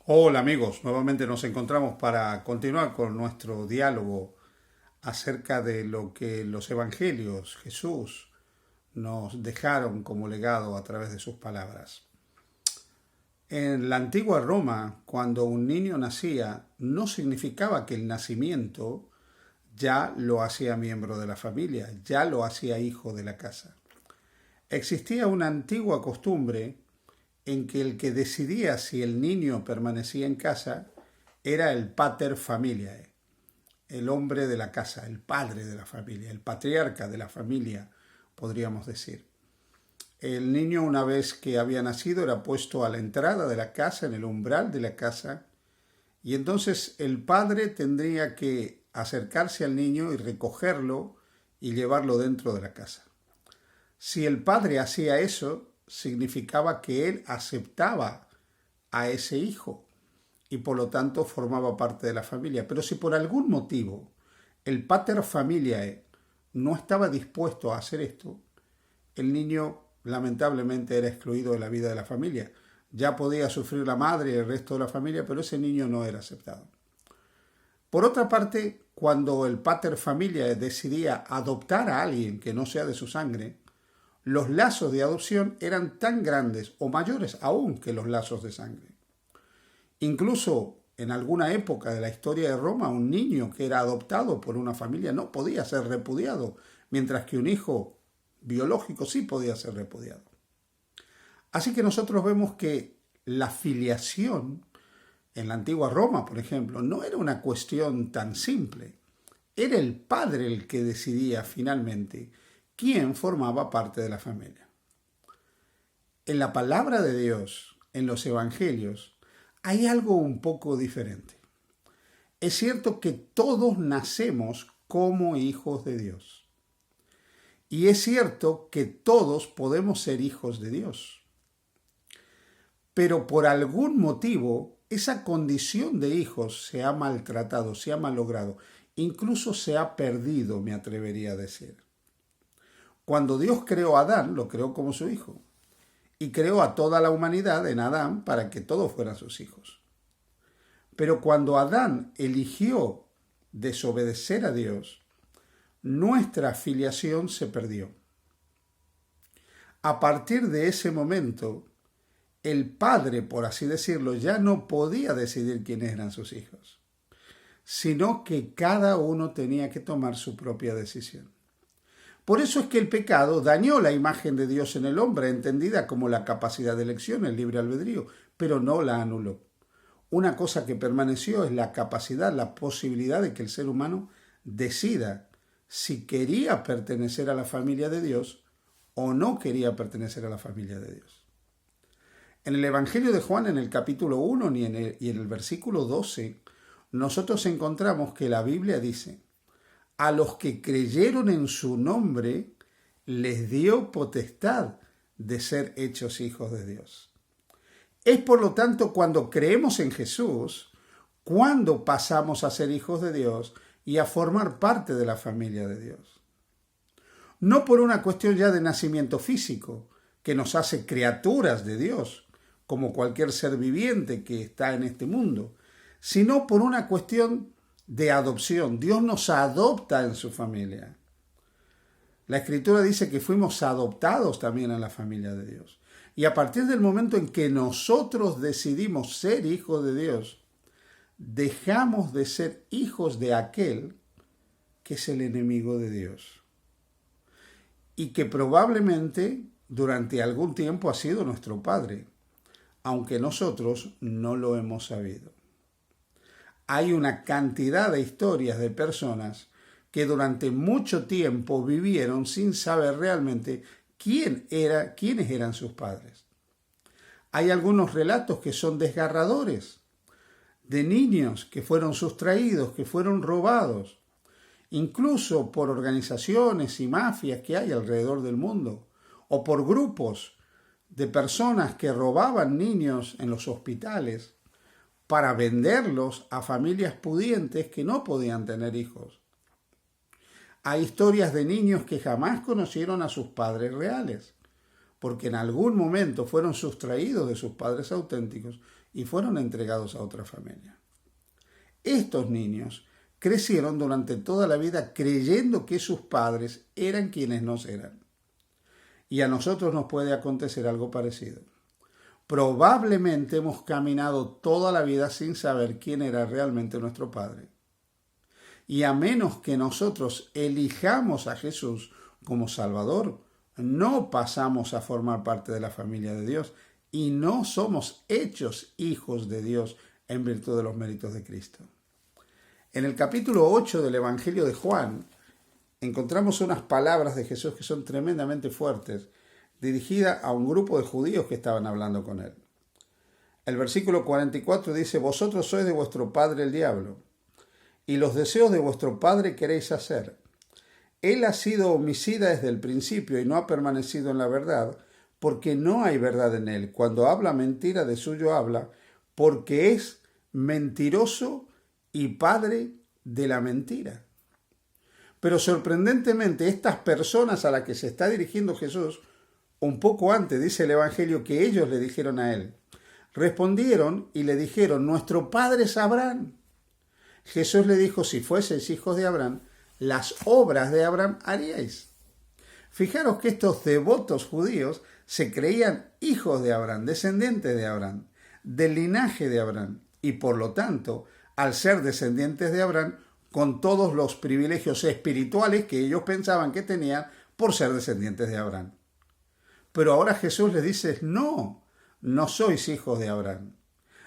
Hola amigos, nuevamente nos encontramos para continuar con nuestro diálogo acerca de lo que los evangelios, Jesús, nos dejaron como legado a través de sus palabras. En la antigua Roma, cuando un niño nacía, no significaba que el nacimiento ya lo hacía miembro de la familia, ya lo hacía hijo de la casa. Existía una antigua costumbre en que el que decidía si el niño permanecía en casa era el pater familiae, el hombre de la casa, el padre de la familia, el patriarca de la familia, podríamos decir. El niño, una vez que había nacido, era puesto a la entrada de la casa, en el umbral de la casa, y entonces el padre tendría que acercarse al niño y recogerlo y llevarlo dentro de la casa. Si el padre hacía eso, significaba que él aceptaba a ese hijo y por lo tanto formaba parte de la familia. Pero si por algún motivo el pater familiae no estaba dispuesto a hacer esto, el niño lamentablemente era excluido de la vida de la familia. Ya podía sufrir la madre y el resto de la familia, pero ese niño no era aceptado. Por otra parte, cuando el pater familiae decidía adoptar a alguien que no sea de su sangre, los lazos de adopción eran tan grandes o mayores aún que los lazos de sangre. Incluso en alguna época de la historia de Roma, un niño que era adoptado por una familia no podía ser repudiado, mientras que un hijo biológico sí podía ser repudiado. Así que nosotros vemos que la filiación en la antigua Roma, por ejemplo, no era una cuestión tan simple. Era el padre el que decidía finalmente quién formaba parte de la familia. En la palabra de Dios, en los evangelios, hay algo un poco diferente. Es cierto que todos nacemos como hijos de Dios. Y es cierto que todos podemos ser hijos de Dios. Pero por algún motivo, esa condición de hijos se ha maltratado, se ha malogrado, incluso se ha perdido, me atrevería a decir. Cuando Dios creó a Adán, lo creó como su hijo. Y creó a toda la humanidad en Adán para que todos fueran sus hijos. Pero cuando Adán eligió desobedecer a Dios, nuestra filiación se perdió. A partir de ese momento, el padre, por así decirlo, ya no podía decidir quiénes eran sus hijos, sino que cada uno tenía que tomar su propia decisión. Por eso es que el pecado dañó la imagen de Dios en el hombre, entendida como la capacidad de elección, el libre albedrío, pero no la anuló. Una cosa que permaneció es la capacidad, la posibilidad de que el ser humano decida si quería pertenecer a la familia de Dios o no quería pertenecer a la familia de Dios. En el Evangelio de Juan, en el capítulo 1 y en el versículo 12, nosotros encontramos que la Biblia dice: a los que creyeron en su nombre, les dio potestad de ser hechos hijos de Dios. Es por lo tanto cuando creemos en Jesús, cuando pasamos a ser hijos de Dios y a formar parte de la familia de Dios. No por una cuestión ya de nacimiento físico, que nos hace criaturas de Dios, como cualquier ser viviente que está en este mundo, sino por una cuestión de adopción. Dios nos adopta en su familia. La Escritura dice que fuimos adoptados también a la familia de Dios. Y a partir del momento en que nosotros decidimos ser hijos de Dios, dejamos de ser hijos de aquel que es el enemigo de Dios. Y que probablemente durante algún tiempo ha sido nuestro padre, aunque nosotros no lo hemos sabido. Hay una cantidad de historias de personas que durante mucho tiempo vivieron sin saber realmente quiénes eran sus padres. Hay algunos relatos que son desgarradores, de niños que fueron sustraídos, que fueron robados, incluso por organizaciones y mafias que hay alrededor del mundo, o por grupos de personas que robaban niños en los hospitales para venderlos a familias pudientes que no podían tener hijos. Hay historias de niños que jamás conocieron a sus padres reales, porque en algún momento fueron sustraídos de sus padres auténticos y fueron entregados a otra familia. Estos niños crecieron durante toda la vida creyendo que sus padres eran quienes nos eran. Y a nosotros nos puede acontecer algo parecido. Probablemente hemos caminado toda la vida sin saber quién era realmente nuestro Padre. Y a menos que nosotros elijamos a Jesús como Salvador, no pasamos a formar parte de la familia de Dios y no somos hechos hijos de Dios en virtud de los méritos de Cristo. En el capítulo 8 del Evangelio de Juan encontramos unas palabras de Jesús que son tremendamente fuertes, dirigidas a un grupo de judíos que estaban hablando con él. El versículo 44 dice: vosotros sois de vuestro padre el diablo, y los deseos de vuestro padre queréis hacer. Él ha sido homicida desde el principio y no ha permanecido en la verdad, porque no hay verdad en él. Cuando habla mentira, de suyo habla, porque es mentiroso y padre de la mentira. Pero sorprendentemente, estas personas a las que se está dirigiendo Jesús, un poco antes dice el Evangelio que ellos le dijeron a él, respondieron y le dijeron: nuestro padre es Abraham. Jesús le dijo: si fueseis hijos de Abraham, las obras de Abraham haríais. Fijaros que estos devotos judíos se creían hijos de Abraham, descendientes de Abraham, del linaje de Abraham, y por lo tanto, al ser descendientes de Abraham, con todos los privilegios espirituales que ellos pensaban que tenían por ser descendientes de Abraham. Pero ahora Jesús les dice: no sois hijos de Abraham.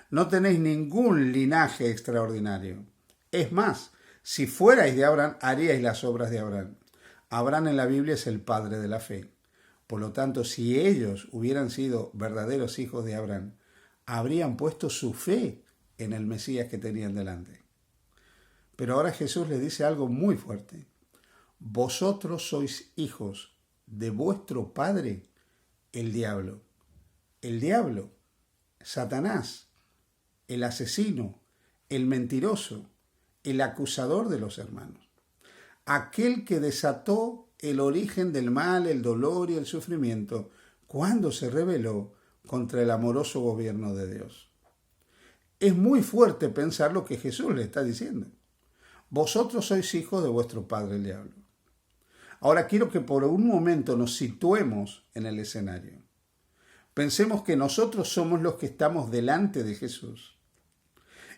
No tenéis ningún linaje extraordinario. Es más, si fuerais de Abraham, haríais las obras de Abraham. Abraham en la Biblia es el padre de la fe. Por lo tanto, si ellos hubieran sido verdaderos hijos de Abraham, habrían puesto su fe en el Mesías que tenían delante. Pero ahora Jesús les dice algo muy fuerte. Vosotros sois hijos de vuestro padre, el diablo. El diablo, Satanás, el asesino, el mentiroso, el acusador de los hermanos. Aquel que desató el origen del mal, el dolor y el sufrimiento cuando se rebeló contra el amoroso gobierno de Dios. Es muy fuerte pensar lo que Jesús le está diciendo. Vosotros sois hijos de vuestro padre el diablo. Ahora quiero que por un momento nos situemos en el escenario. Pensemos que nosotros somos los que estamos delante de Jesús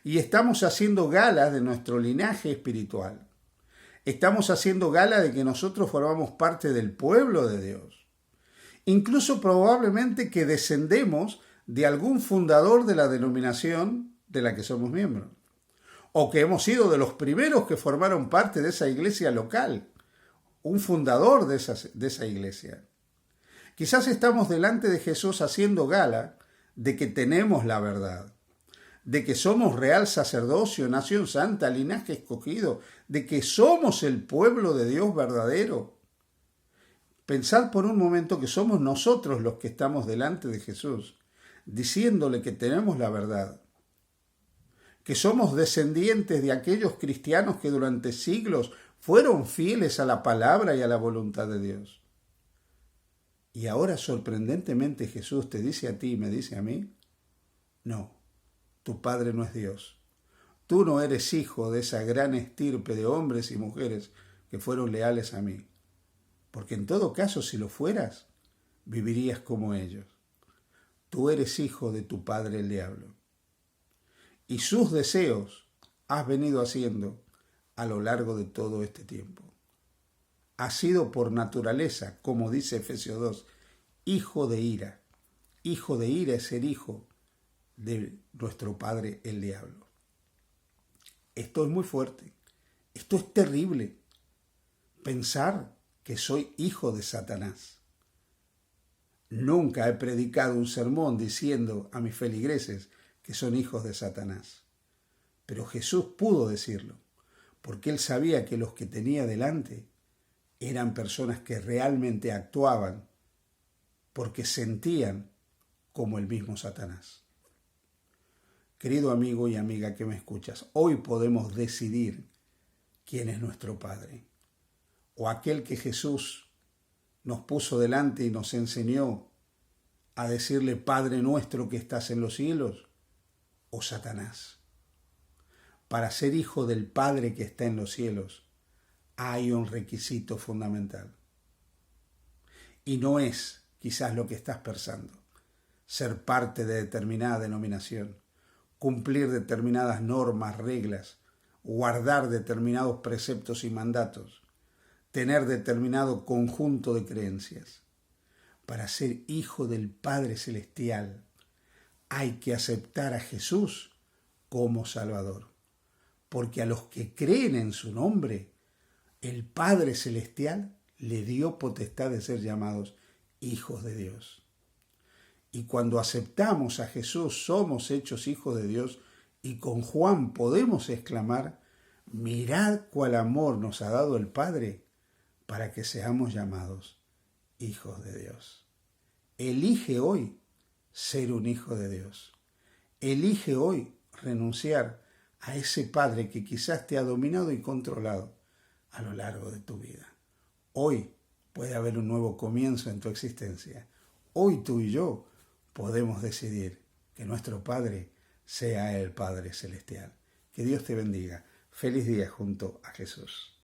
y estamos haciendo gala de nuestro linaje espiritual. Estamos haciendo gala de que nosotros formamos parte del pueblo de Dios. Incluso probablemente que descendemos de algún fundador de la denominación de la que somos miembros. O que hemos sido de los primeros que formaron parte de esa iglesia local, un fundador de esa iglesia. Quizás estamos delante de Jesús haciendo gala de que tenemos la verdad, de que somos real sacerdocio, nación santa, linaje escogido, de que somos el pueblo de Dios verdadero. Pensad por un momento que somos nosotros los que estamos delante de Jesús, diciéndole que tenemos la verdad, que somos descendientes de aquellos cristianos que durante siglos fueron fieles a la palabra y a la voluntad de Dios. Y ahora sorprendentemente Jesús te dice a ti y me dice a mí: no, tu Padre no es Dios. Tú no eres hijo de esa gran estirpe de hombres y mujeres que fueron leales a mí. Porque en todo caso, si lo fueras, vivirías como ellos. Tú eres hijo de tu padre el diablo. Y sus deseos has venido haciendo a lo largo de todo este tiempo. Has sido por naturaleza, como dice Efesios 2, hijo de ira. Hijo de ira es ser hijo de nuestro padre el diablo. Esto es muy fuerte. Esto es terrible. Pensar que soy hijo de Satanás. Nunca he predicado un sermón diciendo a mis feligreses que son hijos de Satanás. Pero Jesús pudo decirlo, porque él sabía que los que tenía delante eran personas que realmente actuaban porque sentían como el mismo Satanás. Querido amigo y amiga que me escuchas, hoy podemos decidir quién es nuestro Padre, o aquel que Jesús nos puso delante y nos enseñó a decirle: Padre nuestro que estás en los cielos, o Satanás. Para ser hijo del Padre que está en los cielos, hay un requisito fundamental. Y no es quizás lo que estás pensando: ser parte de determinada denominación, cumplir determinadas normas, reglas, guardar determinados preceptos y mandatos, tener determinado conjunto de creencias. Para ser hijo del Padre Celestial, hay que aceptar a Jesús como Salvador, porque a los que creen en su nombre, el Padre Celestial le dio potestad de ser llamados hijos de Dios. Y cuando aceptamos a Jesús, somos hechos hijos de Dios, y con Juan podemos exclamar: mirad cuál amor nos ha dado el Padre para que seamos llamados hijos de Dios. Elige hoy ser un hijo de Dios. Elige hoy renunciar a ese padre que quizás te ha dominado y controlado a lo largo de tu vida. Hoy puede haber un nuevo comienzo en tu existencia. Hoy tú y yo podemos decidir que nuestro Padre sea el Padre Celestial. Que Dios te bendiga. Feliz día junto a Jesús.